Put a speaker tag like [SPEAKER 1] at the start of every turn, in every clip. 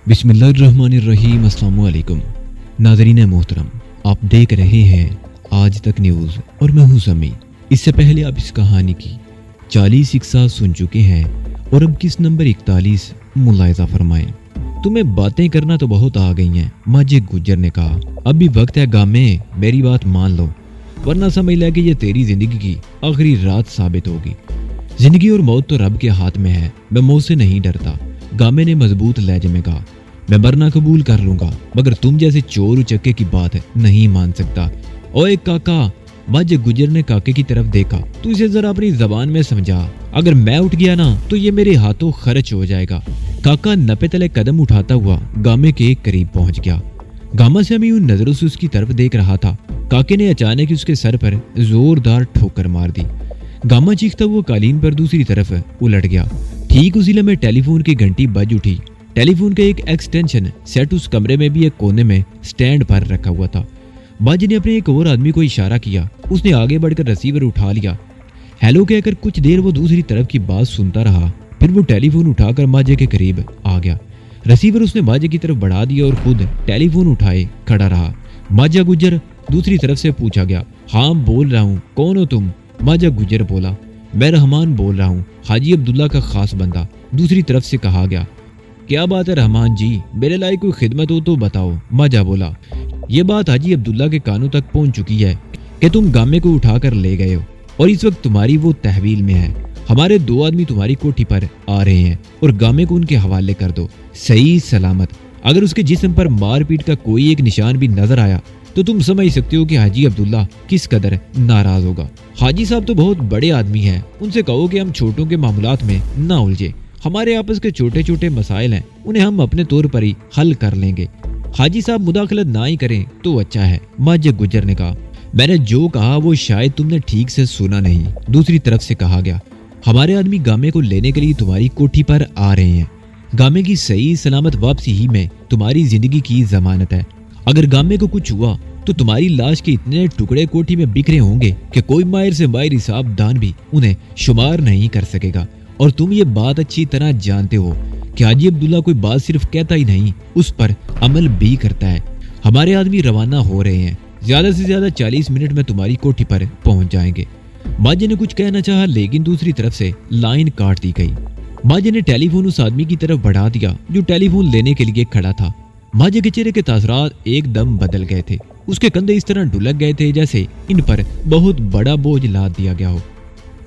[SPEAKER 1] बिस्मिल्लाहिर्रहमानिर्रहीम। अस्सलाम वालेकुम नाज़रीन मोहतरम, आप देख रहे हैं आज तक न्यूज़ और मैं हूं समी। इससे पहले आप इस कहानी की 40 किस्सा सुन चुके हैं और अब किस नंबर 41 मुलायजा फरमाएं। तुम्हें बातें करना तो बहुत आ गई हैं, माजे गुज्जर ने कहा। अब भी वक्त है गामे, मेरी बात मान लो, वरना समझ ले कि ये तेरी जिंदगी की आखिरी रात साबित होगी। जिंदगी और मौत तो रब के हाथ में है, मैं मौत से नहीं डरता, गामे ने मजबूत लहजे में कहा। मैं मरना कबूल कर लूंगा, मगर तुम जैसे चोर उचक्के की बात नहीं मान सकता। ओए काका, माजे गुजर ने काके की तरफ देखा। तू इसे जरा अपनी जबान में समझा, अगर मैं उठ गया ना तो ये मेरे हाथों खर्च हो जाएगा। काका नपे तले कदम उठाता हुआ गामे के करीब पहुंच गया। गामा से अमी उन नजरों से उसकी तरफ देख रहा था। काके ने अचानक उसके सर पर जोरदार ठोकर मार दी। गामा चीखता हुआ कालीन पर दूसरी तरफ उलट गया। ठीक उसी लम्हे टेलीफोन की घंटी बज उठी। टेलीफोन का एक एक्सटेंशन सेट उस कमरे में भी एक कोने में स्टैंड पर रखा हुआ था। बाजी ने अपने एक और आदमी को इशारा किया। उसने आगे बढ़कर रिसीवर उठा लिया। हेलो कहकर कुछ देर वो दूसरी तरफ की बात सुनता रहा। फिर वो टेलीफोन उठाकर माजे के करीब आ गया। रिसीवर उसने माजे की तरफ बढ़ा दिया और खुद टेलीफोन उठाए खड़ा रहा। माजा गुजर दूसरी तरफ से पूछा गया। हाँ बोल रहा हूँ, कौन हो तुम? माजा गुजर बोला। मैं रहमान बोल रहा हूँ, हाजी अब्दुल्ला का खास बंदा। दूसरी तरफ से कहा गया। क्या बात है रहमान जी, मेरे लायक कोई खिदमत हो तो बताओ। माजा बोला। ये बात हाजी अब्दुल्ला के कानों तक पहुंच चुकी है कि तुम गामे को उठाकर ले गए हो और इस वक्त तुम्हारी वो तहवील में है। हमारे 2 आदमी तुम्हारी कोठी पर आ रहे हैं और गामे को उनके हवाले कर दो, सही सलामत। अगर उसके जिस्म पर मारपीट का कोई एक निशान भी नजर आया तो तुम समझ सकते हो कि हाजी अब्दुल्ला किस कदर नाराज होगा। हाजी साहब तो बहुत बड़े आदमी हैं, उनसे कहो कि हम छोटों के मामलात में ना उलझे। हमारे आपस के छोटे छोटे मसाइल हैं, उन्हें हम अपने तौर पर ही हल कर लेंगे। हाजी साहब मुदाखलत ना ही करें तो अच्छा है, माजे गुजर ने कहा। मैंने जो कहा वो शायद तुमने ठीक से सुना नहीं। दूसरी तरफ से कहा गया। हमारे आदमी गामे को लेने के लिए तुम्हारी कोठी पर आ रहे हैं। गामे की सही सलामत वापसी ही में तुम्हारी जिंदगी की जमानत है। अगर गामे को कुछ हुआ तो तुम्हारी लाश के इतने टुकड़े कोठी में बिखरे होंगे कि कोई माहिर से माहिर हिसाब दान भी उन्हें शुमार नहीं कर सकेगा। और तुम ये बात अच्छी तरह जानते हो कि हाजी अब्दुल्ला कोई बात सिर्फ कहता ही नहीं, उस पर अमल भी करता है। हमारे आदमी रवाना हो रहे हैं, ज्यादा से ज्यादा 40 मिनट में तुम्हारी कोठी पर पहुंच जाएंगे। माजे ने कुछ कहना चाहा, लेकिन दूसरी तरफ से लाइन काट दी गई। माजे ने टेलीफोन उस आदमी की तरफ बढ़ा दिया जो टेलीफोन लेने के लिए खड़ा था। माजे के चेहरे के तासरात एकदम बदल गए थे। उसके कंधे इस तरह ढुलक गए थे जैसे इन पर बहुत बड़ा बोझ लाद दिया गया हो।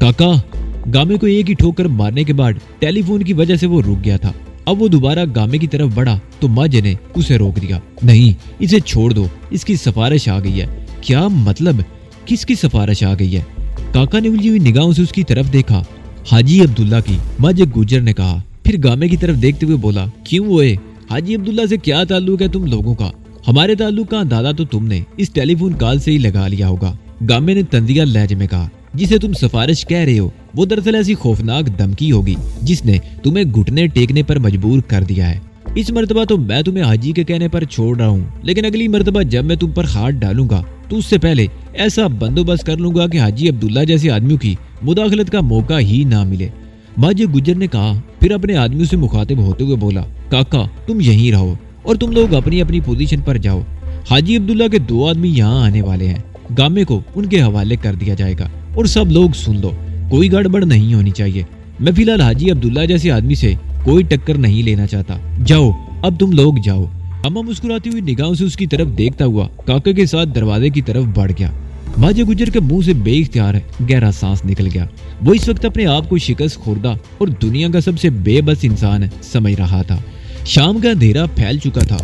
[SPEAKER 1] काका, गामे को एक ही ठोकर मारने के बाद टेलीफोन की वजह से वो रुक गया था। अब वो दोबारा गामे की तरफ बढ़ा तो माजे ने उसे रोक दिया। नहीं, इसे छोड़ दो, इसकी सिफारिश आ गई है। क्या मतलब? किसकी सिफारिश आ गई है? काका ने उलझी हुई निगाहों से उसकी तरफ देखा। हाजी अब्दुल्ला की, माजे गुजर ने कहा। फिर गामे की तरफ देखते हुए बोला। क्यों ओए, हाजी अब्दुल्ला से क्या ताल्लुक है तुम लोगों का? हमारे ताल्लुक का अंदाजा तो तुमने इस टेलीफोन कॉल से ही लगा लिया होगा, गामे ने तंजिया लहजे में कहा। जिसे तुम सिफारिश कह रहे हो वो दरअसल ऐसी खौफनाक धमकी होगी जिसने तुम्हें घुटने टेकने पर मजबूर कर दिया है। इस मर्तबा तो मैं तुम्हें हाजी के कहने पर छोड़ रहा हूँ, लेकिन अगली मर्तबा जब मैं तुम पर हाथ डालूंगा तो उससे पहले ऐसा बंदोबस्त कर लूंगा कि हाजी अब्दुल्ला जैसे आदमियों की मुदाखलत का मौका ही ना मिले। माजे गुजर ने कहा। फिर अपने आदमियों से मुखातिब होते हुए बोला। काका, तुम यहीं रहो और तुम लोग अपनी अपनी पोजीशन पर जाओ। हाजी अब्दुल्ला के 2 आदमी यहाँ आने वाले हैं। गामे को उनके हवाले कर दिया जाएगा और सब लोग सुन लो, कोई गड़बड़ नहीं होनी चाहिए। मैं फिलहाल हाजी अब्दुल्ला जैसे आदमी से कोई टक्कर नहीं लेना चाहता। जाओ, अब तुम लोग जाओ। अम्मा मुस्कुराती हुई निगाहों से उसकी तरफ देखता हुआ काके के साथ दरवाजे की तरफ बढ़ गया। माजे गुजर के मुंह से बेइख्तियार गहरा सांस निकल गया। वो इस वक्त अपने आप को शिकस्त खुर्दा और दुनिया का सबसे बेबस इंसान समझ रहा था। शाम का अंधेरा फैल चुका था।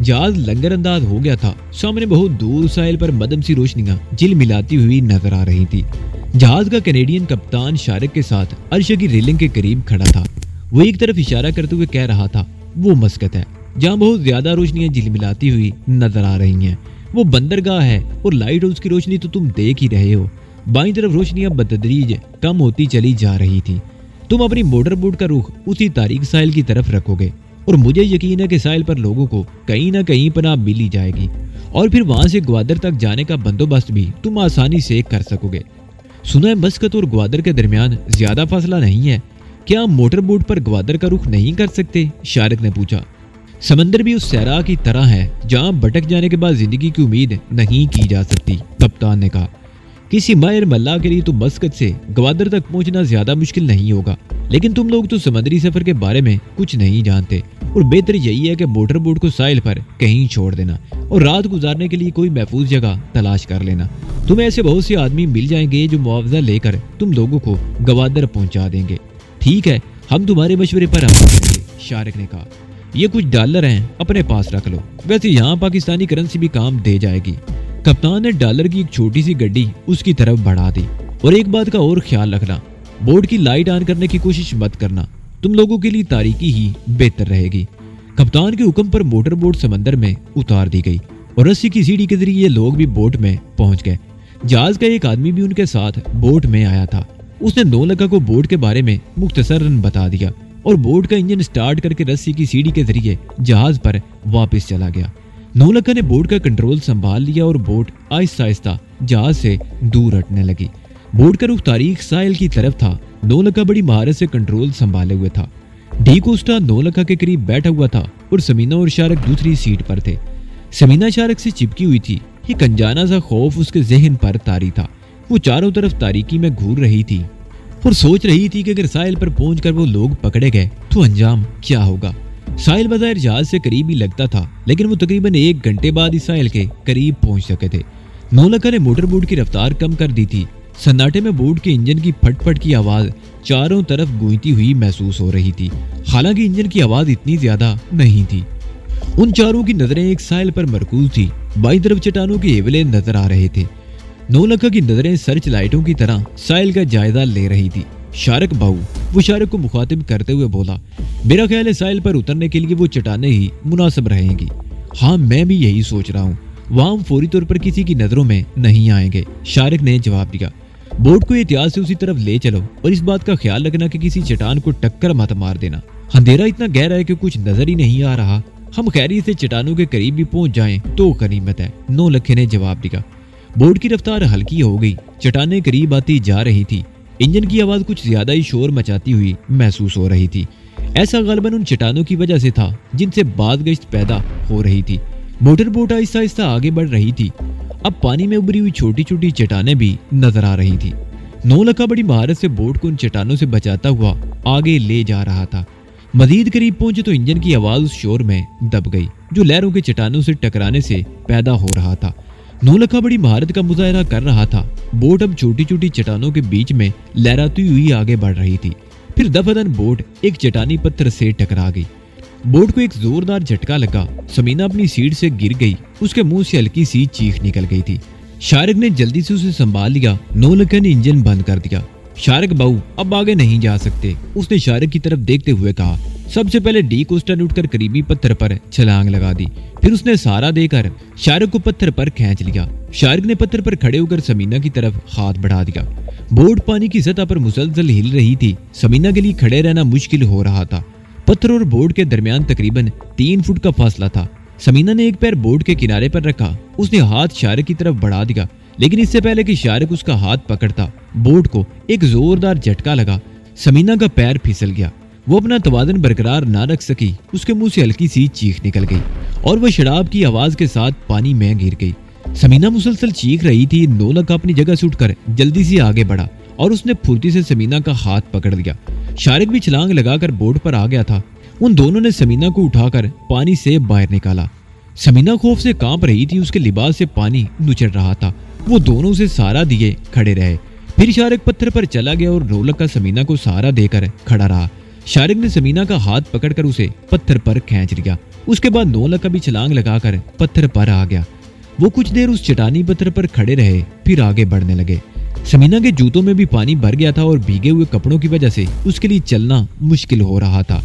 [SPEAKER 1] जहाज लंगर अंदाज हो गया था। सामने बहुत दूर साहिल पर मदम सी रोशनियां झिलमिलाती हुई नजर आ रही थी। जहाज का कैनेडियन कप्तान शारिक के साथ अर्श की रेलिंग के करीब खड़ा था। वो एक तरफ इशारा करते हुए कह रहा था, वो मस्कत है जहाँ बहुत ज्यादा रोशनियां झिलमिलाती हुई नजर आ रही हैं। वो बंदरगाह है और लाइट हाउस की रोशनी तो तुम देख ही रहे हो। बाईं तरफ रोशनियां बतदरीज कम होती चली जा रही थी। तुम अपनी मोटर बोट का रुख उसी तारीख साहिल की तरफ रखोगे और मुझे यकीन है कि साहिल पर लोगों को कहीं ना कहीं पनाह मिल ही जाएगी और फिर वहां से ग्वादर तक जाने का बंदोबस्त भी तुम आसानी से कर सकोगे। सुना है मस्कत और ग्वादर के दरमियान ज्यादा फासला नहीं है, क्या हम मोटर बोट पर ग्वादर का रुख नहीं कर सकते? शारिक ने पूछा। समंदर भी उस सहरा की तरह है जहां भटक जाने के बाद जिंदगी की उम्मीद नहीं की जा सकती, कप्तान ने कहा। किसी माहिर मल्लाह के लिए तो मस्कत से ग्वादर तक पहुंचना ज्यादा मुश्किल नहीं होगा, लेकिन तुम लोग तो समुद्री सफर के बारे में कुछ नहीं जानते और बेहतर यही है कि मोटर बोट को साहिल पर कहीं छोड़ देना और रात गुजारने के लिए कोई महफूज जगह तलाश कर लेना। तुम्हें ऐसे बहुत से आदमी मिल जाएंगे जो मुआवजा लेकर तुम लोगों को ग्वादर पहुंचा देंगे। ठीक है, हम तुम्हारे मशवरे पर अमल करेंगे, शारिक ने कहा। ये कुछ डॉलर हैं, अपने पास रख लो, वैसे यहाँ पाकिस्तानी करेंसी भी काम दे जाएगी। कप्तान ने डॉलर की एक छोटी सी गड्डी उसकी तरफ बढ़ा दी। और एक बात का और ख्याल रखना, बोट की लाइट ऑन करने की कोशिश मत करना, तुम लोगों के लिए तारीकी ही बेहतर रहेगी। कप्तान के हुक्म पर मोटर बोट समंदर में उतार दी गई और रस्सी की सीढ़ी के जरिए लोग भी बोट में पहुंच गए। जहाज का एक आदमी भी उनके साथ बोट में आया था। उसने नौलखा को बोट के बारे में मुख्तसरन बता दिया और बोट का इंजन स्टार्ट करके रस्सी की सीढ़ी के जरिए जहाज पर वापस चला गया। नौलखा ने बोट का कंट्रोल संभाल लिया और बोट आहिस्ता आहिस्ता जहाज से दूर हटने लगी। बोट का रुख तारीख साहिल की तरफ था। नौलखा बड़ी महारत से कंट्रोल संभाले हुए था। डी कोस्टा नौलखा के करीब बैठा हुआ था और समीना और शारक दूसरी सीट पर थे। समीना शारक से चिपकी हुई थी। एक अनजाना सा खौफ उसके जहन पर तारी था। वो चारों तरफ तारीकी में घूर रही थी और सोच रही थी कि अगर साहिल पर पहुंचकर वो लोग पकड़े गए तो अंजाम क्या होगा। साहिल बज़ाहिर जहाज से करीब ही लगता था, लेकिन वो तकरीबन 1 घंटे बाद ही साहिल के करीब पहुंच सके थे। नौलखा ने मोटर बोट की रफ्तार कम कर दी थी। सन्नाटे में बोट के इंजन की फटफट की आवाज चारों तरफ गूंजती हुई महसूस हो रही थी। हालांकि इंजन की आवाज इतनी ज्यादा नहीं थी। उन चारों की नजरें एक साहिल पर मरकूज थी। बाईं तरफ चट्टानों के एवले नजर आ रहे थे। नौलखा की नजरें सर्च लाइटों की तरह साहिल का जायजा ले रही थी। शारक बाऊ, वो शारक को मुखातिब करते हुए बोला, मेरा ख्याल है साहिल पर उतरने के लिए वो चट्टानें ही मुनासिब रहेंगी। हाँ, मैं भी यही सोच रहा हूँ। वहां हम फौरी तौर पर किसी की नजरों में नहीं आएंगे, शारक ने जवाब दिया। बोट को एहतियात से उसी तरफ ले चलो और इस बात का ख्याल रखना कि किसी चट्टान को टक्कर मत मार देना। अंधेरा इतना गहरा है कि कुछ नजर ही नहीं आ रहा। हम खैरियत से चट्टानों के करीब भी पहुंच जाएं तो गनीमत है, नौलखे ने जवाब दिया। बोट की रफ्तार हल्की हो गई। चट्टानें करीब आती जा रही थी। इंजन की आवाज कुछ ज्यादा ही शोर मचाती हुई महसूस हो रही थी। ऐसा गलबन उन चट्टानों की वजह से था जिनसे बाद गश्त पैदा हो रही थी। मोटर बोट आहिस्ता आहिस्ता आगे बढ़ रही थी। अब पानी में उभरी हुई छोटी छोटी चट्टानें भी नजर आ रही थी। नौलखा बड़ी महारत से बोट को उन चट्टानों से बचाता हुआ आगे ले जा रहा था। मजीद करीब पहुंचे तो इंजन की आवाज उस शोर में दब गई जो लहरों के चट्टानों से टकराने से पैदा हो रहा था। नौलखा बड़ी महारत का मुजाहरा कर रहा था। बोट अब छोटी छोटी चट्टानों के बीच में लहराती हुई आगे बढ़ रही थी। फिर दफादन बोट एक चट्टानी पत्थर से टकरा गई। बोट को एक जोरदार झटका लगा। समीना अपनी सीट से गिर गई। उसके मुंह से हल्की सी चीख निकल गई थी। शारक ने जल्दी से उसे संभाल लिया। नौलखा ने इंजन बंद कर दिया। शारक बाऊ, अब आगे नहीं जा सकते, उसने शारक की तरफ देखते हुए कहा। सबसे पहले डी कोस्टा ने उठकर करीबी पत्थर पर छलांग लगा दी। फिर उसने सहारा देकर शारक को पत्थर पर खींच लिया। शारक ने पत्थर पर खड़े होकर समीना की तरफ हाथ बढ़ा दिया। बोट पानी की सतह पर मुसलसल हिल रही थी। समीना के लिए खड़े रहना मुश्किल हो रहा था। पत्थर और बोट के दरमियान तकरीबन 3 फुट का फासला था। समीना ने एक पैर बोट के किनारे पर रखा। उसने हाथ शारक की तरफ बढ़ा दिया, लेकिन इससे पहले कि शारक उसका हाथ पकड़ता, बोट को एक जोरदार झटका लगा। समीना का पैर फिसल गया। वो अपना तवाज़ुन बरकरार ना रख सकी। उसके मुंह से हल्की सी चीख निकल गई और वह शराब की आवाज के साथ पानी में गिर गई। समीना मुसलसल चीख रही थी। नौलखा अपनी जगह से उठकर जल्दी से आगे बढ़ा और उसने फुर्ती से समीना का हाथ पकड़ लिया। शारक भी छलांग लगाकर बोट पर आ गया था। उन दोनों ने समीना को उठाकर पानी से बाहर निकाला। समीना खौफ से कांप रही थी। उसके लिबास से पानी नुचड़ रहा था। वो दोनों से सहारा दिए खड़े रहे। फिर शारक पत्थर पर चला गया और नौलखा समीना को सहारा देकर खड़ा रहा। शारक ने समीना का हाथ पकड़कर उसे पत्थर पर खींच लिया। उसके बाद नौलखा भी छलांग लगाकर पत्थर पर आ गया। वो कुछ देर उस चट्टानी पत्थर पर खड़े रहे, फिर आगे बढ़ने लगे। समीना के जूतों में भी पानी भर गया था और भीगे हुए कपड़ों की वजह से उसके लिए चलना मुश्किल हो रहा था।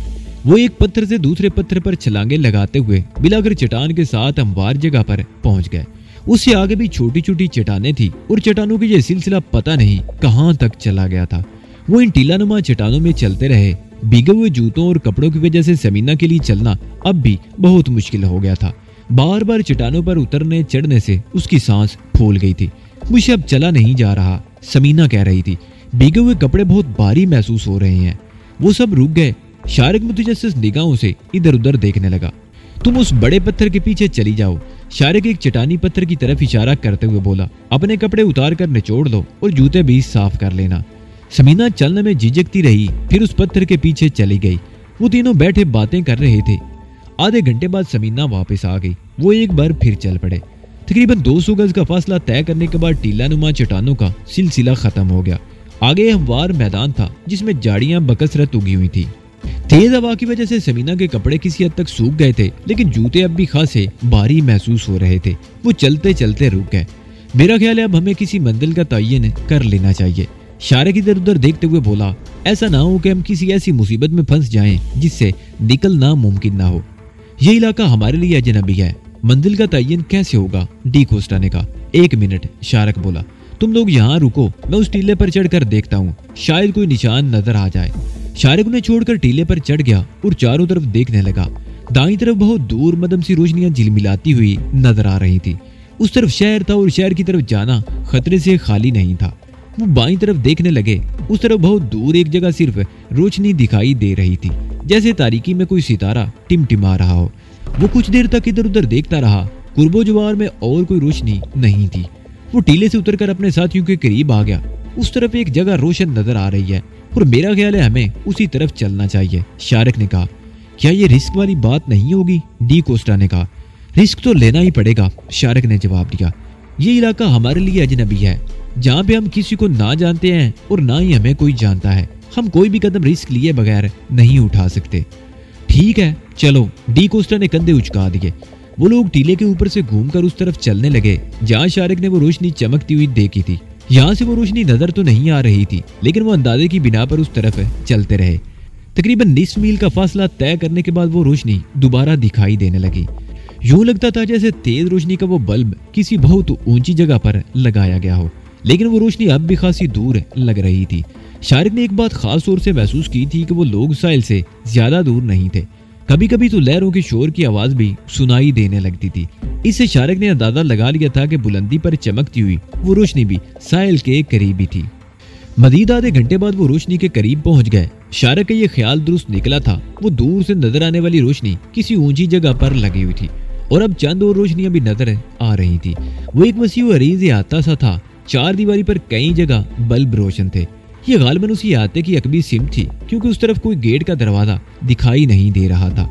[SPEAKER 1] वो एक पत्थर से दूसरे पत्थर पर छलांगे लगाते हुए बिलाकर चट्टान के साथ हमवार जगह पर पहुंच गए। उससे आगे भी छोटी छोटी चट्टानें थी और चट्टानों की यह सिलसिला पता नहीं कहां तक चला गया था। वो इन टीलानुमा चट्टानों में चलते रहे। भीगे हुए जूतों और कपड़ों की वजह से समीना के लिए चलना अब भी बहुत मुश्किल हो गया था। बार बार चट्टानों पर उतरने चढ़ने से उसकी सांस फूल गई थी। मुझे अब चला नहीं जा रहा, समीना कह रही थी। भीगे हुए कपड़े बहुत भारी महसूस हो रहे हैं। वो सब रुक गए। शारक मुतजस्सिस निगाहों से इधर उधर देखने लगा। तुम उस बड़े पत्थर के पीछे चली जाओ। शारिक एक चट्टानी पत्थर की तरफ इशारा करते हुए बोला। अपने कपड़े उतार कर निचोड़ लो और जूते भी साफ कर लेना। समीना चलने में झिझकती रही, फिर उस पत्थर के पीछे चली गई। वो तीनों बैठे बातें कर रहे थे। आधे घंटे बाद समीना वापस आ गई। वो एक बार फिर चल पड़े। तकरीबन 200 गज का फासला तय करने के बाद टीला नुमा चट्टानों का सिलसिला खत्म हो गया। आगे हमवार मैदान था जिसमें झाड़ियां बकसरत उगी हुई थी। तेज हवा की वजह से समीना के कपड़े किसी हद तक सूख गए थे, लेकिन जूते अब भी खासे भारी महसूस हो रहे थे। वो चलते चलते रुक गए। मेरा ख्याल है अब हमें किसी मंजिल का तयन कर लेना चाहिए। शारिक इधर उधर देखते हुए बोला। ऐसा ना हो कि हम किसी ऐसी मुसीबत में फंस जाएं जिससे निकलना मुमकिन ना हो। ये इलाका हमारे लिए अजनबी है। मंजिल का तयन कैसे होगा? डी कोस्टा ने कहा। 1 मिनट, शारिक बोला। तुम लोग यहाँ रुको, मैं उस टीले पर चढ़कर देखता हूँ, शायद कोई निशान नजर आ जाए। शारिक उन्हें छोड़कर टीले पर चढ़ गया और चारों तरफ देखने लगा। दाईं तरफ बहुत दूर मदम सी रोशनियां झिलमिलाती हुई नजर आ रही थी। उस तरफ शहर था और शहर की तरफ जाना खतरे से खाली नहीं था। वो बाईं तरफ देखने लगे। उस तरफ बहुत दूर एक जगह सिर्फ रोशनी दिखाई दे रही थी, जैसे तारीकी में कोई सितारा टिमटिमा रहा हो। वो कुछ देर तक इधर उधर देखता रहा। कुर्बो जवार में और कोई रोशनी नहीं थी। वो टीले से उतरकर अपने साथियों के करीब आ गया। उस तरफ एक जगह रोशन नजर आ रही है और मेरा ख्याल है हमें उसी तरफ चलना चाहिए। शारिक ने कहा। क्या ये रिस्क वाली बात नहीं होगी? डी कोस्टा ने कहा। रिस्क तो लेना ही पड़ेगा, शारिक ने जवाब दिया। ये इलाका हमारे लिए अजनबी है, जहाँ पे हम किसी को ना जानते हैं और ना ही हमें कोई जानता है। हम कोई भी कदम रिस्क लिए बगैर नहीं उठा सकते। ठीक है, चलो। डी कोस्टा ने कंधे उचका दिए। वो लोग टीले के ऊपर से घूमकर उस तरफ चलने लगे जहाँ शारिक ने वो रोशनी चमकती हुई देखी थी। यहाँ से वो रोशनी नजर तो नहीं आ रही थी, लेकिन वो अंदाजे की बिना पर उस तरफ चलते रहे। तकरीबन 20 मील का फासला तय करने के बाद वो रोशनी दोबारा दिखाई देने लगी। यूं लगता था जैसे तेज रोशनी का वो बल्ब किसी बहुत ऊंची जगह पर लगाया गया हो, लेकिन वो रोशनी अब भी खासी दूर लग रही थी। शारिक ने एक बात खास तौर से महसूस की थी कि वो लोग साहिल से ज्यादा दूर नहीं थे। कभी कभी तो लहरों के शोर की आवाज भी सुनाई देने लगती थी। इससे शारिक ने अंदाजा लगा लिया था कि बुलंदी पर चमकती हुई वो रोशनी भी साहिल के करीब ही थी। मजीद आधे घंटे बाद वो रोशनी के करीब पहुंच गए। शारिक का ये ख्याल दुरुस्त निकला था। वो दूर से नजर आने वाली रोशनी किसी ऊंची जगह पर लगी हुई थी और अब चंद और रोशनियां भी नजर आ रही थी। वो एक वसीउ अरीज अहाता सा था। 4 दीवारी पर कई जगह बल्ब रोशन थे। ये गालिबन उसी अहाते की अकबी सिम थी, क्योंकि उस तरफ कोई गेट का दरवाजा दिखाई नहीं दे रहा था।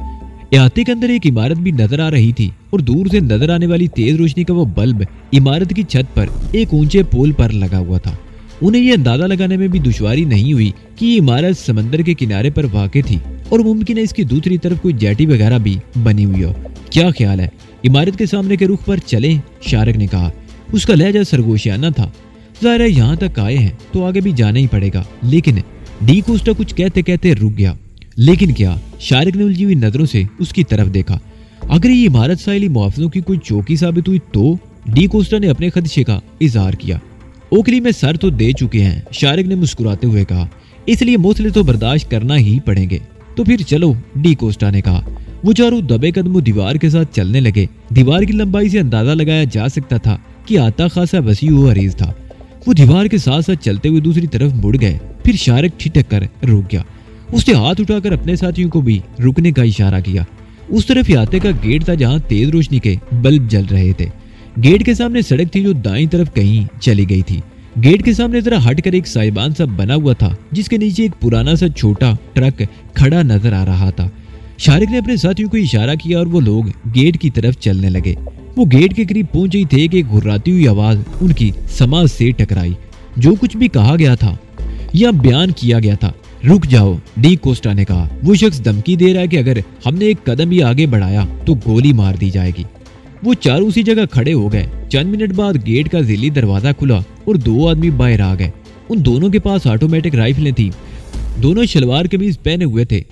[SPEAKER 1] अहाते के अंदर एक इमारत भी नजर आ रही थी और दूर से नजर आने वाली तेज रोशनी का वो बल्ब इमारत की छत पर एक ऊंचे पोल पर लगा हुआ था। उन्हें ये अंदाजा लगाने में भी दुश्वारी नहीं हुई कि ये इमारत समंदर के किनारे पर वाक़ थी और मुमकिन है इसकी दूसरी तरफ कोई जेटी वगैरह भी बनी हुई हो। क्या ख्याल है, इमारत के सामने के रुख पर चलें? शारिक ने कहा। उसका लहजा सरगोशियाना था। ज़ाहिर है यहाँ तक आए हैं तो आगे भी जाना ही पड़ेगा। लेकिन डी कोस्टा कुछ कहते कहते रुक गया। लेकिन क्या? शारिक ने उलझी हुई नजरों से उसकी तरफ देखा। अगर ये इमारत साहिली मुहाफिजों की कोई चौकी साबित हुई तो? डी कोस्टा ने अपने खदशे का इजहार किया। ओखली में सर तो दे चुके हैं, शारिक ने मुस्कुराते हुए कहा, इसलिए मौसले तो बर्दाश्त करना ही पड़ेंगे। तो फिर चलो, डी कोस्टा ने कहा। वो चारों दबे कदमों दीवार के साथ चलने लगे। दीवार की लंबाई से अंदाजा लगाया जा सकता था कि आता खासा वसीउ अरीज था। वो दीवार के साथ साथ चलते हुए दूसरी तरफ मुड़ गए। फिर शारिक ठिठक कर रुक गया। उसने हाथ उठाकर अपने साथियों को भी रुकने का इशारा किया। उस तरफ अहाते का गेट था जहाँ तेज रोशनी के बल्ब जल रहे थे। गेट के सामने सड़क थी जो दाईं तरफ कहीं चली गई थी। गेट के सामने जरा हटकर एक साइबान सा बना हुआ था जिसके नीचे एक पुराना सा छोटा ट्रक खड़ा नजर आ रहा था। शारिक ने अपने साथियों को इशारा किया और वो लोग गेट की तरफ चलने लगे। वो गेट के करीब पहुंचे ही थे कि एक घुर्राती हुई आवाज उनकी समाज से टकराई। जो कुछ भी कहा गया था या बयान किया गया था, रुक जाओ, डी कोस्टा ने कहा। वो शख्स धमकी दे रहा है कि अगर हमने एक कदम ही आगे बढ़ाया तो गोली मार दी जाएगी। वो चारों उसी जगह खड़े हो गए। चंद मिनट बाद गेट का जिली दरवाजा खुला और 2 आदमी बाहर आ गए। उन दोनों के पास ऑटोमेटिक राइफलें थी। दोनों शलवार कमीज पहने हुए थे।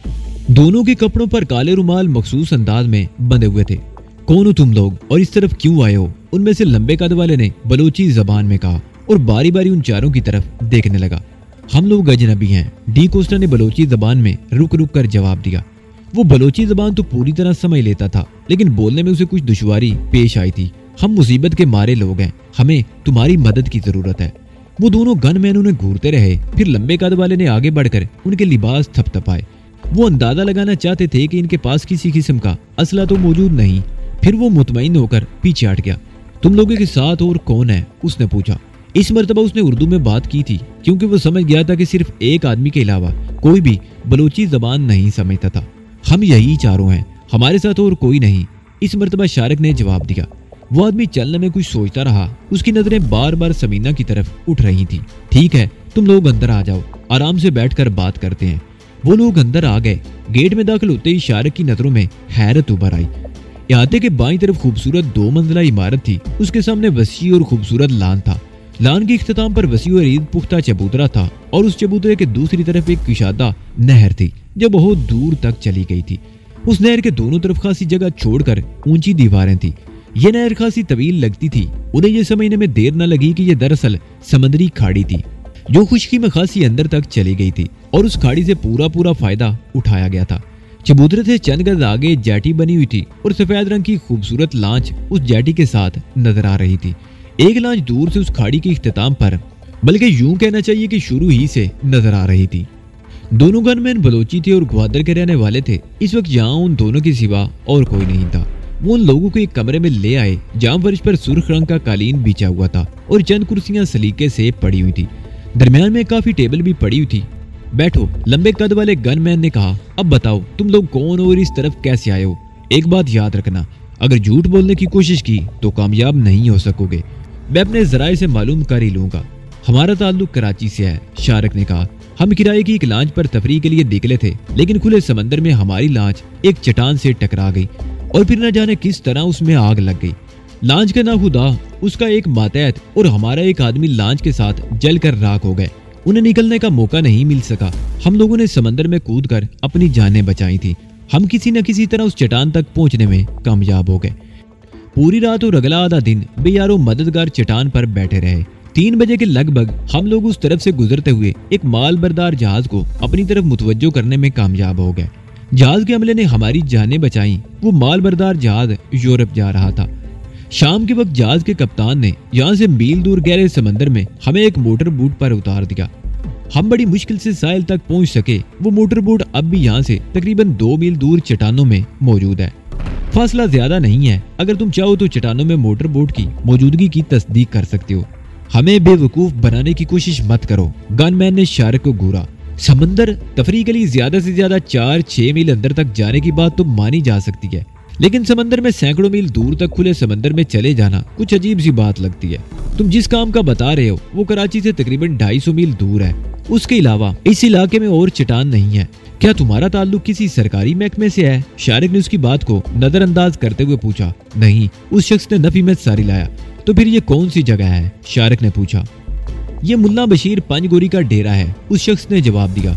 [SPEAKER 1] दोनों के कपड़ों पर काले रुमाल मखसूस अंदाज में बंधे हुए थे। कौन हो तुम लोग और इस तरफ क्यों आए हो? उनमें से लंबे कद वाले ने बलोची जबान में कहा और बारी बारी उन चारों की तरफ देखने लगा। हम लोग अजनबी हैं, डी कोस्टा ने बलोची जबान में रुक रुक कर जवाब दिया। वो बलोची जबान तो पूरी तरह समझ लेता था, लेकिन बोलने में उसे कुछ दुश्वारी पेश आई थी। हम मुसीबत के मारे लोग हैं, हमें तुम्हारी मदद की जरूरत है। वो दोनों गनमैन उन्हें घूरते रहे। फिर लंबे कद वाले ने आगे बढ़कर उनके लिबास थपथपाए। वो अंदाजा लगाना चाहते थे कि इनके पास किसी किस्म का असला तो मौजूद नहीं। फिर वो मुतमईन होकर पीछे हट गया। तुम लोगों के साथ और कौन है? उसने पूछा। इस मर्तबा उसने उर्दू में बात की थी क्योंकि वो समझ गया था कि सिर्फ एक आदमी के अलावा कोई भी बलोची जबान नहीं समझता था। हम यही चारों हैं, हमारे साथ और कोई नहीं। इस मर्तबा शारिक ने जवाब दिया। वो आदमी चलने में कुछ सोचता रहा। उसकी नजरें बार बार समीना की तरफ उठ रही थी। ठीक है, तुम लोग अंदर आ जाओ, आराम से बैठकर बात करते हैं। वो लोग अंदर आ गए। गेट में दाखिल होते ही शारिक की नजरों में हैरत उभर आई। इहाते के बाईं तरफ खूबसूरत 2 मंजिला इमारत थी। उसके सामने वसी और खूबसूरत लान था। लान के इख्तिताम पर वसी और ईद पुख्ता चबूतरा था और उस चबूतरे के दूसरी तरफ एक कुशादा नहर थी जो बहुत दूर तक चली गई थी। उस नहर के दोनों तरफ खासी जगह छोड़कर ऊंची दीवारें थी। ये नहर खासी तवील लगती थी। उन्हें यह समझने में देर न लगी कि यह दरअसल समंदरी खाड़ी थी जो खुशकी में खासी अंदर तक चली गई थी और उस खाड़ी से पूरा फायदा उठाया गया था। चबूतरे से चंद गज आगे जेटी बनी हुई थी और सफेद रंग की खूबसूरत लांच उस जेटी के साथ नजर आ रही थी। एक लांच दूर से उस खाड़ी के इख्तिताम पर, बल्कि यूं कहना चाहिए कि शुरू ही से नजर आ रही थी। दोनों गनमैन बलोची थे और ग्वादर के रहने वाले थे। इस वक्त यहाँ उन दोनों के सिवा और कोई नहीं था। वो उन लोगों को एक कमरे में ले आए जहाँ फर्श पर सुर्ख रंग का कालीन बिछा हुआ था और चंद कुर्सियां सलीके से पड़ी हुई थी। दरमियान में काफी टेबल भी पड़ी हुई थी। बैठो, लंबे कद वाले गनमैन ने कहा। अब बताओ तुम लोग कौन हो और इस तरफ कैसे आए हो? एक बात याद रखना, अगर झूठ बोलने की कोशिश की तो कामयाब नहीं हो सकोगे। मैं अपने जराए से मालूम कर ही लूंगा। हमारा ताल्लुक कराची से है, शारिक ने कहा। हम किराए की एक लांच पर तफरीह के लिए निकले थे, लेकिन खुले समंदर में हमारी लांच एक चट्टान से टकरा गई और फिर न जाने किस तरह उसमें आग लग गई। लांच का नाखुदा, उसका एक मातहत और हमारा एक आदमी लांच के साथ जलकर राख हो गए। उन्हें निकलने का मौका नहीं मिल सका। हम लोगों ने समंदर में कूदकर अपनी जानें बचाई थी। हम किसी न किसी तरह उस चट्टान तक पहुंचने में कामयाब हो गए। पूरी रात और अगला आधा दिन बेयारो मददगार चट्टान पर बैठे रहे। 3 बजे के लगभग हम लोग उस तरफ से गुजरते हुए एक माल बरदार जहाज को अपनी तरफ मुतवज्जो करने में कामयाब हो गए। जहाज के हमले ने हमारी जानें बचाई। वो माल बरदार जहाज यूरोप जा रहा था। शाम के वक्त जहाज के कप्तान ने यहाँ से मील दूर गहरे समंदर में हमें एक मोटर बोट पर उतार दिया। हम बड़ी मुश्किल से साहिल तक पहुंच सके। वो मोटर बोट अब भी यहाँ से तकरीबन 2 मील दूर चट्टानों में मौजूद है। फासला ज्यादा नहीं है। अगर तुम चाहो तो चट्टानों में मोटर बोट की मौजूदगी की तस्दीक कर सकते हो। हमें बेवकूफ बनाने की कोशिश मत करो, गनमैन ने शारिक को घूरा। समंदर तफरीह के लिए ज्यादा से ज्यादा 4-6 मील अंदर तक जाने की बात तो मानी जा सकती है, लेकिन समंदर में सैकड़ों मील दूर तक खुले समंदर में चले जाना कुछ अजीब सी बात लगती है। तुम जिस काम का बता रहे हो वो कराची से तकरीबन 250 मील दूर है। उसके अलावा इस इलाके में और चट्टान नहीं है। क्या तुम्हारा ताल्लुक किसी सरकारी महकमे से है? शारिक ने उसकी बात को नजरअंदाज करते हुए पूछा। नहीं, उस शख्स ने नफी में सारी लाया। तो फिर ये कौन सी जगह है? शारिक ने पूछा। ये मुल्ला बशीर पंजगोरी का डेरा है, उस शख्स ने जवाब दिया।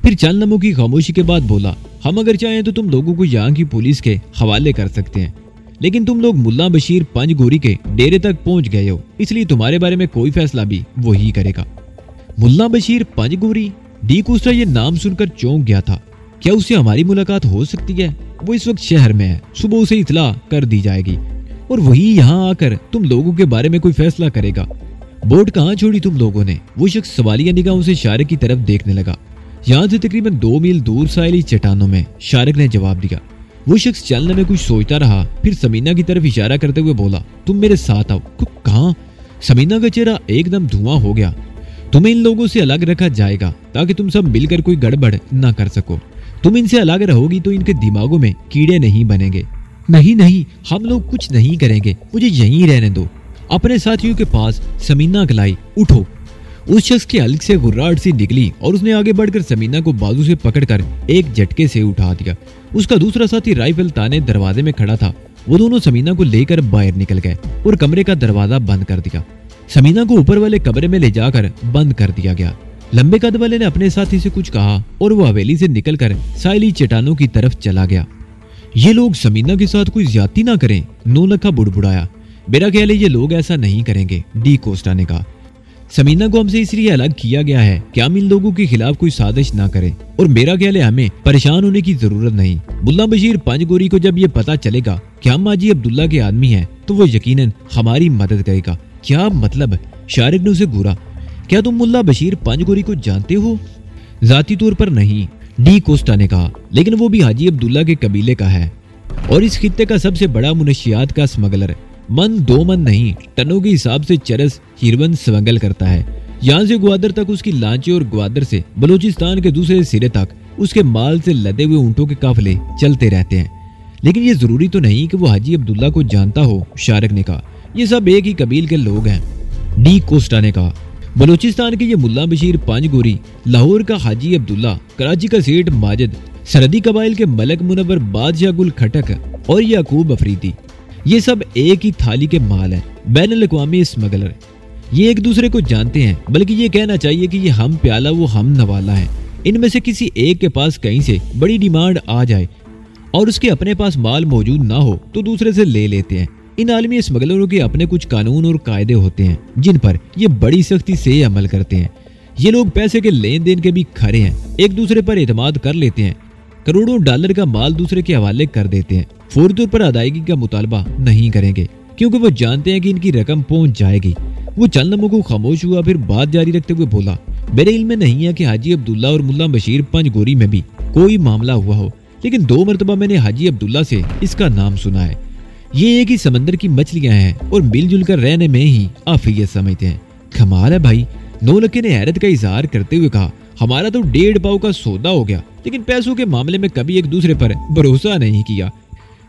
[SPEAKER 1] फिर चंद लम्हों की खामोशी के बाद बोला, हम अगर चाहें तो तुम लोगों को यहाँ की पुलिस के हवाले कर सकते हैं, लेकिन तुम लोग मुल्ला बशीर पंजगोरी के डेरे तक पहुंच गए हो, इसलिए तुम्हारे बारे में कोई फैसला भी वही करेगा। मुल्ला बशीर पंजगोरी? डी कोस्टा ये नाम सुनकर चौंक गया था। क्या उससे हमारी मुलाकात हो सकती है? वो इस वक्त शहर में है, सुबह उसे इतला कर दी जाएगी और वही यहाँ आकर तुम लोगों के बारे में कोई फैसला करेगा। बोट कहाँ छोड़ी तुम लोगों ने? वो शख्स सवालिया निगाहों से शारिक की तरफ देखने लगा। यहाँ से तकरीबन 2 मील दूर साहिली चट्टानों में, शारिक ने जवाब दिया। वो शख्स चलने में कुछ सोचता रहा, फिर समीना की तरफ इशारा करते हुए बोला, तुम मेरे साथ आओ। कहाँ? समीना का चेहरा एकदम धुआं हो गया। तुम्हें इन लोगों से अलग रखा जाएगा ताकि तुम सब मिलकर कोई गड़बड़ न कर सको। तुम इनसे अलग रहोगी तो इनके दिमागों में कीड़े नहीं बनेंगे। नहीं नहीं, हम लोग कुछ नहीं करेंगे, मुझे यहीं रहने दो। अपने साथियों के पास समीना कहलाई, उठो। उस शख्स के हल्क से गुर्राहट सी निकली और उसने आगे बढ़कर समीना को बाजू से पकड़कर एक झटके से उठा दिया। उसका दूसरा साथी राइफल ताने दरवाजे में खड़ा था। वो दोनों समीना को लेकर बाहर निकल गए और कमरे का दरवाजा बंद कर दिया। समीना को ऊपर वाले कमरे में ले जाकर बंद कर दिया गया। लंबे कद वाले ने अपने साथी से कुछ कहा और वो हवेली से निकलकर साहिली चट्टानों की तरफ चला गया। ये लोग समीना के साथ कोई ज्यादती ना करें, नौलखा बुड़बुड़ाया। मेरा ख्याल है ये लोग ऐसा नहीं करेंगे, डी कोस्टा ने कहा। समीना को हमसे इसलिए अलग किया गया है कि हम इन लोगों के खिलाफ कोई साजिश ना करें और मेरा ख्याल है हमें परेशान होने की जरूरत नहीं। मुल्ला बशीर पंजगोरी को जब ये पता चलेगा कि हम हाजी अब्दुल्ला के आदमी हैं तो वो यकीनन हमारी मदद करेगा। क्या मतलब? शारिक ने उसे घूरा। क्या तुम मुल्ला बशीर पंजगोरी को जानते हो? जाती तौर पर नहीं, डी कोस्टा ने कहा, लेकिन वो भी हाजी अब्दुल्ला के कबीले का है और इस खित्ते का सबसे बड़ा मुनशियात का स्मगलर मन दो मन नहीं टनों के हिसाब से चरस हीरोइन स्मगल करता है। यहाँ से ग्वादर तक उसकी लांचे और ग्वादर से बलूचिस्तान के दूसरे सिरे तक उसके माल से लदे हुए ऊंटों के काफिले चलते रहते हैं। लेकिन ये जरूरी तो नहीं कि वो हाजी अब्दुल्ला को जानता हो, शारक ने कहा। ये सब एक ही कबील के लोग हैं। डी कोस्टा ने कहा, बलूचिस्तान के ये मुल्ला बशीर पंजगोरी, लाहौर का हाजी अब्दुल्ला, कराची का सेठ माजिद, सरहदी कबाइल के मलक मुनव्वर बादशाह गुल खटक और याकूब अफरीदी, ये सब एक ही थाली के माल हैं, बैनुल-अक़वामी स्मगलर। ये एक दूसरे को जानते हैं, बल्कि ये कहना चाहिए कि ये हम प्याला वो हम नवाला है। इनमें से किसी एक के पास कहीं से बड़ी डिमांड आ जाए और उसके अपने पास माल मौजूद ना हो तो दूसरे से ले लेते हैं। इन आलमी स्मगलरों के अपने कुछ कानून और कायदे होते हैं जिन पर ये बड़ी सख्ती से अमल करते हैं। ये लोग पैसे के लेन देन के भी खरे हैं, एक दूसरे पर एतमाद कर लेते हैं, करोड़ों डॉलर का माल दूसरे के हवाले कर देते हैं, फौरी तौर पर अदायगी का मुतालबा नहीं करेंगे क्योंकि वो जानते हैं कि इनकी रकम पहुंच जाएगी। वो चंद लम्हों को खामोश हुआ, फिर बात जारी रखते हुए बोला, मेरे इल्म में नहीं है कि हाजी अब्दुल्ला और मुल्ला बशीर पंजगोरी में भी कोई मामला हुआ हो, लेकिन 2 मरतबा मैंने हाजी अब्दुल्ला से इसका नाम सुना है। ये एक ही समंदर की मछलियां हैं और मिलजुल कर रहने में ही आफियत समझते हैं। कमाल है भाई, नौलखे ने हैरत का इजहार करते हुए कहा, हमारा तो 1.5 पाव का सौदा हो गया, लेकिन पैसों के मामले में कभी एक दूसरे पर भरोसा नहीं किया।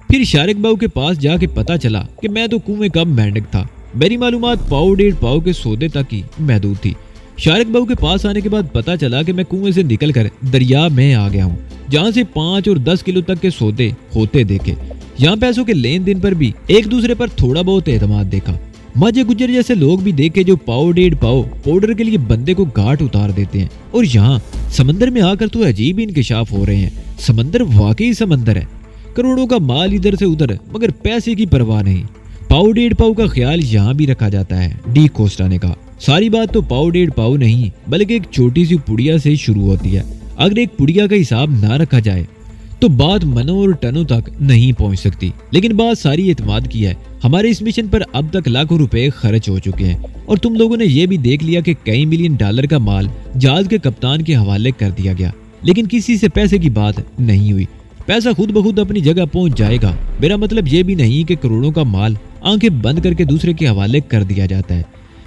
[SPEAKER 1] फिर शारिक बाबू के पास जाके पता चला कि मैं तो कुएं का मेंढक था। मेरी मालूमात पाव 1.5 पाव के सौदे तक ही महदूद थी। शारिक बाबू के पास आने के बाद पता चला कि मैं कुएं से निकलकर दरिया में आ गया हूँ, जहाँ से 5 और 10 किलो तक के सौदे होते देखे। यहाँ पैसों के लेन देन पर भी एक दूसरे पर थोड़ा बहुत एतमाद देखा। मजे गुजर जैसे लोग भी देखे जो पाव 1.5 पाव पाउडर के लिए बंदे को घाट उतार देते हैं। और यहाँ समंदर में आकर तो अजीब इंकशाफ हो रहे हैं। समंदर वाकई समंदर है, करोड़ों का माल इधर से उधर, मगर पैसे की परवाह नहीं। पाव 1.5 पाव का ख्याल यहाँ भी रखा जाता है, डी कोस्टा ने कहा। सारी बात तो पाव 1.5 पाव नहीं बल्कि एक छोटी सी पुड़िया से शुरू होती है। अगर एक पुड़िया का हिसाब ना रखा जाए तो बात मनों और टनों तक नहीं पहुंच सकती। लेकिन बात सारी एतमाद की है। हमारे इस मिशन पर अब तक लाखों रुपए खर्च हो चुके हैं और तुम लोगों ने यह भी देख लिया कि कई मिलियन डॉलर का माल जहाज के कप्तान के हवाले कर दिया गया, लेकिन किसी से पैसे की बात नहीं हुई। पैसा खुद ब खुद अपनी जगह पहुंच जाएगा। मेरा मतलब ये भी नहीं कि करोड़ों का माल आंखें बंद करके दूसरे के हवाले कर दिया जाता है।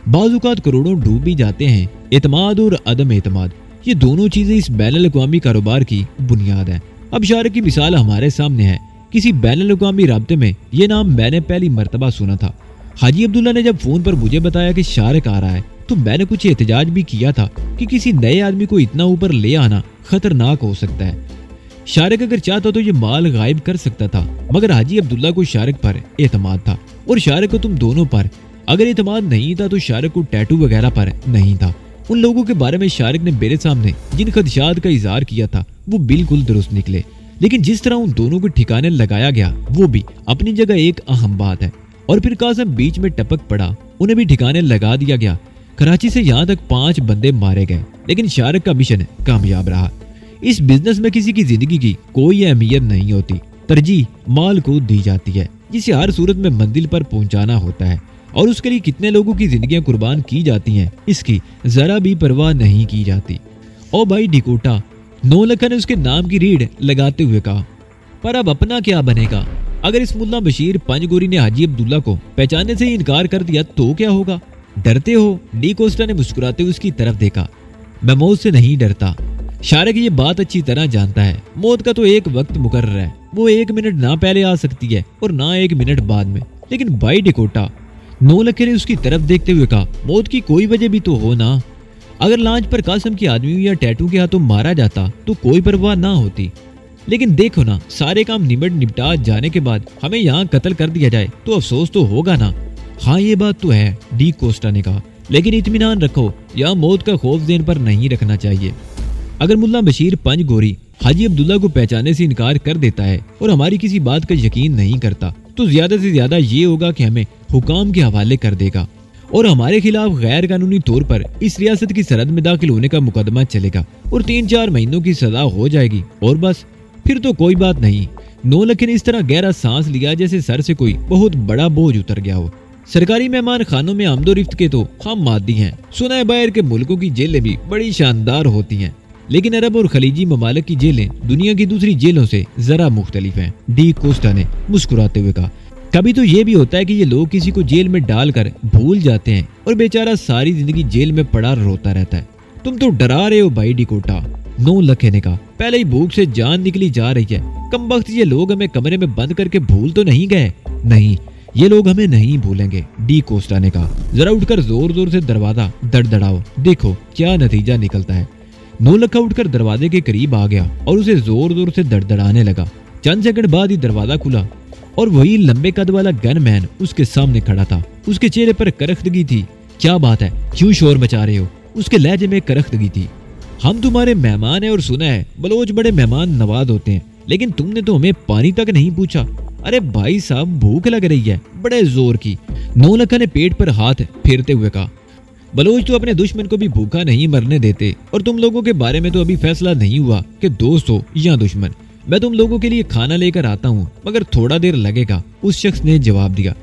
[SPEAKER 1] बाज़-औक़ात करोड़ों डूब भी जाते हैं। एतमाद और अदम एतमाद, ये दोनों चीजें इस बैनुल-अक़वामी कारोबार की बुनियाद है। अब शारिक की मिसाल हमारे सामने है। किसी बैनुल-अक़वामी राब्ते में ये नाम मैंने पहली मर्तबा सुना था। हाजी अब्दुल्ला ने जब फोन पर मुझे बताया कि शारिक आ रहा है तो मैंने कुछ एहतजाज भी किया था कि किसी नए आदमी को इतना ऊपर ले आना खतरनाक हो सकता है। शारिक अगर चाहता तो ये माल गायब कर सकता था, मगर हाजी अब्दुल्ला को शारिक पर एतमाद था और शारिक को तुम दोनों पर अगर एतमाद नहीं था तो शारिक को टैटू वगैरह पर नहीं था। उन लोगों के बारे में शारिक ने मेरे सामने जिन खदशात का इजहार किया था वो बिल्कुल दुरुस्त निकले, लेकिन जिस तरह उन दोनों को ठिकाने लगाया गया वो भी अपनी जगह एक अहम बात है। और फिर कासिम बीच में टपक पड़ा, उन्हें भी ठिकाने लगा दिया गया। कराची से यहाँ तक 5 बंदे मारे गए, लेकिन शारिक का मिशन कामयाब रहा। इस बिजनेस में किसी की जिंदगी की कोई अहमियत नहीं होती, तरजीह माल को दी जाती है जिसे हर सूरत में मंजिल पर पहुंचाना होता है, और उसके लिए कितने लोगों की जिंदगियां कुर्बान की जाती हैं इसकी जरा भी परवाह नहीं की जाती। ओ भाई डिकोटा, नौलखा ने उसके नाम की रीढ़ लगाते हुए कहा, पर अब अपना क्या बनेगा? अगर इस मुल्ला बशीर पंजगोरी ने हाजी अब्दुल्ला को पहचानने से ही इनकार कर दिया तो क्या होगा? डरते हो? डी कोस्टा ने मुस्कुराते हुए उसकी तरफ देखा। मैं मौत से नहीं डरता। शारिक ये बात अच्छी तरह जानता है। मौत का तो एक वक्त मुकर्रर है, वो 1 मिनट ना पहले आ सकती है और ना 1 मिनट बाद में। लेकिन भाई डिकोटा, नौलखे ने उसकी तरफ देखते हुए कहा, मौत की कोई वजह भी तो हो ना। अगर लांच पर कासिम के आदमी या टैटू के हाथों मारा जाता तो कोई परवाह ना होती, लेकिन देखो ना, सारे काम निपटा जाने के बाद हमें यहाँ कत्ल कर दिया जाए तो अफसोस तो होगा ना। हाँ ये बात तो है, डी कोस्टा ने कहा, लेकिन इत्मीनान रखो, यहाँ मौत का खौफ ज़हन पर नहीं रखना चाहिए। अगर मुल्ला बशीर पंजगोरी हाजी अब्दुल्ला को पहचानने से इनकार कर देता है और हमारी किसी बात का यकीन नहीं करता तो ज्यादा से ज्यादा ये होगा कि हमें हुकाम के हवाले कर देगा और हमारे खिलाफ गैर कानूनी तौर पर इस रियासत की सरहद में दाखिल होने का मुकदमा चलेगा और 3-4 महीनों की सजा हो जाएगी और बस, फिर तो कोई बात नहीं। नौलखे ने इस तरह गहरा सांस लिया जैसे सर से कोई बहुत बड़ा बोझ उतर गया हो। सरकारी मेहमान खानों में आमदोरिफ्त के तो हम मादी हैं। सुना है बाहर के मुल्कों की जेलें भी बड़ी शानदार होती हैं। लेकिन अरब और खलीजी ममालिक की जेलें दुनिया की दूसरी जेलों से जरा मुख्तलिफ हैं। डी कोस्टा ने मुस्कुराते हुए कहा, कभी तो ये भी होता है कि ये लोग किसी को जेल में डालकर भूल जाते हैं और बेचारा सारी जिंदगी जेल में पड़ा रोता रहता है। तुम तो डरा रहे हो भाई डिकोटा, 9 लखे ने कहा। पहले ही भूख से जान निकली जा रही है। कमबख्त ये लोग हमें कमरे में बंद करके भूल तो नहीं गए? नहीं, ये लोग हमें नहीं भूलेंगे, डी कोस्टा ने कहा। जरा उठकर जोर जोर से दरवाजा दड़दड़ाओ, देखो क्या नतीजा निकलता है। 9 लखा उठकर दरवाजे के करीब आ गया और उसे जोर जोर से दड़दड़ाने लगा। चंद सेकंड बाद ही दरवाजा खुला और वही लंबे कद वाला गनमैन उसके सामने खड़ा था। उसके चेहरे पर करख्तगी थी। क्या बात है, क्यों शोर मचा रहे हो? उसके लहजे में करख्तगी थी। हम तुम्हारे मेहमान हैं और सुना है बलोच बड़े मेहमान नवाज होते हैं, लेकिन तुमने तो हमें पानी तक नहीं पूछा। अरे भाई साहब, भूख लग रही है, बड़े जोर की। 9 लखा ने पेट पर हाथ फेरते हुए कहा, बलोच तो अपने दुश्मन को भी भूखा नहीं मरने देते, और तुम लोगों के बारे में तो अभी फैसला नहीं हुआ कि दोस्त हो या दुश्मन। मैं तुम लोगों के लिए खाना लेकर आता हूँ, मगर थोड़ा देर लगेगा, उस शख्स ने जवाब दिया।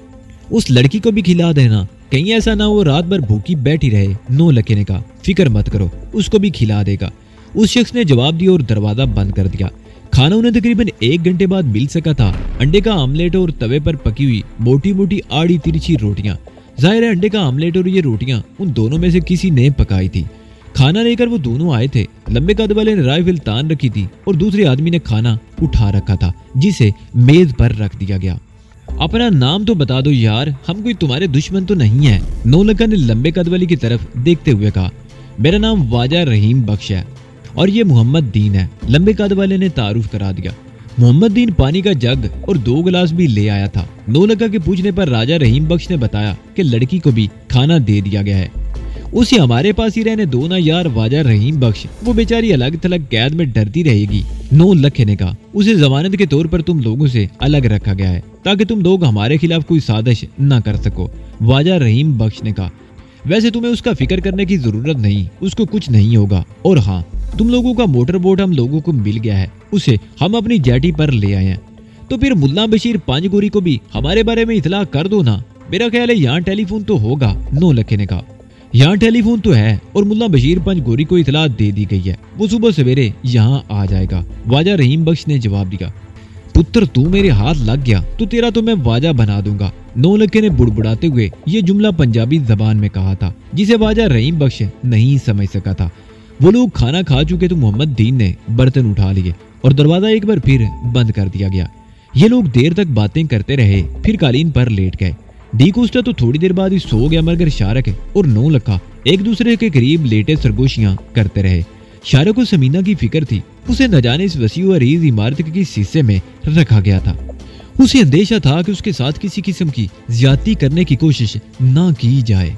[SPEAKER 1] उस लड़की को भी खिला देना, कहीं ऐसा ना हो रात भर भूखी बैठी रहे। 9 लखे ने कहा, फिक्र मत करो, उसको भी खिला देगा, उस शख्स ने जवाब दिया और दरवाजा बंद कर दिया। खाना उन्हें तकरीबन 1 घंटे बाद मिल सका था। अंडे का आमलेट और तवे पर पकी हुई मोटी मोटी आड़ी तिरछी रोटियां। जाहिर है अंडे का आमलेट और ये रोटियां उन दोनों में से किसी ने पकाई थी। खाना लेकर वो दोनों आए थे। लंबे कद वाले ने राइफल तान रखी थी और दूसरे आदमी ने खाना उठा रखा था, जिसे मेज पर रख दिया गया। अपना नाम तो बता दो यार, हम कोई तुम्हारे दुश्मन तो नहीं है, 9 लखा ने लंबे कद वाली की तरफ देखते हुए कहा। मेरा नाम वाजा रहीम बख्श है और ये मोहम्मद दीन है, लंबे कद वाले ने तारुफ करा दिया। मोहम्मद दीन पानी का जग और 2 गिलास भी ले आया था। 9 लखा के पूछने पर राजा रहीम बख्श ने बताया कि लड़की को भी खाना दे दिया गया है। उसे हमारे पास ही रहने दो ना यार वाजा रहीम बख्श, वो बेचारी अलग थलग कैद में डरती रहेगी, 9 लखे ने कहा। उसे जमानत के तौर पर तुम लोगों से अलग रखा गया है ताकि तुम लोग हमारे खिलाफ कोई साजिश न कर सको, वाजा रहीम बख्श ने कहा। वैसे तुम्हें उसका फिक्र करने की जरूरत नहीं, उसको कुछ नहीं होगा। और हाँ, तुम लोगों का मोटर बोट हम लोगों को मिल गया है, उसे हम अपनी जेटी पर ले आए हैं। तो फिर मुल्ला बशीर पांचगोरी को भी हमारे बारे में इतला कर दो ना। मेरा ख्याल है यहाँ टेलीफोन तो होगा, 9 लखे ने कहा। यहाँ टेलीफोन तो है और मुल्ला बशीर पंजगोरी को इतला दे दी गई है, वो सुबह सवेरे यहाँ आ जाएगा, वाजा रहीम बख्श ने जवाब दिया। पुत्र तू मेरे हाथ लग गया तो तेरा तो मैं वाजा बना दूंगा, 9 लखे ने बुड़बुड़ाते हुए ये जुमला पंजाबी जबान में कहा था, जिसे वाजा रहीम बख्श नहीं समझ सका था। वो लोग खाना खा चुके तो मोहम्मद दीन ने बर्तन उठा लिए और दरवाजा एक बार फिर बंद कर दिया गया। ये लोग देर तक बातें करते रहे, फिर कालीन पर लेट गए। डी कोस्टा तो थोड़ी देर बाद ही सो गया, मगर शारक और 9 लखा एक दूसरे के करीब लेटे सरगोशियां करते रहे। शारक को समीना की फिक्र थी, उसे न जाने इस वसी और अरीज इमारत के किस हिस्से में रखा गया था। उसे अंदेशा था कि उसके साथ किसी किस्म की ज्यादती करने की कोशिश ना की जाए।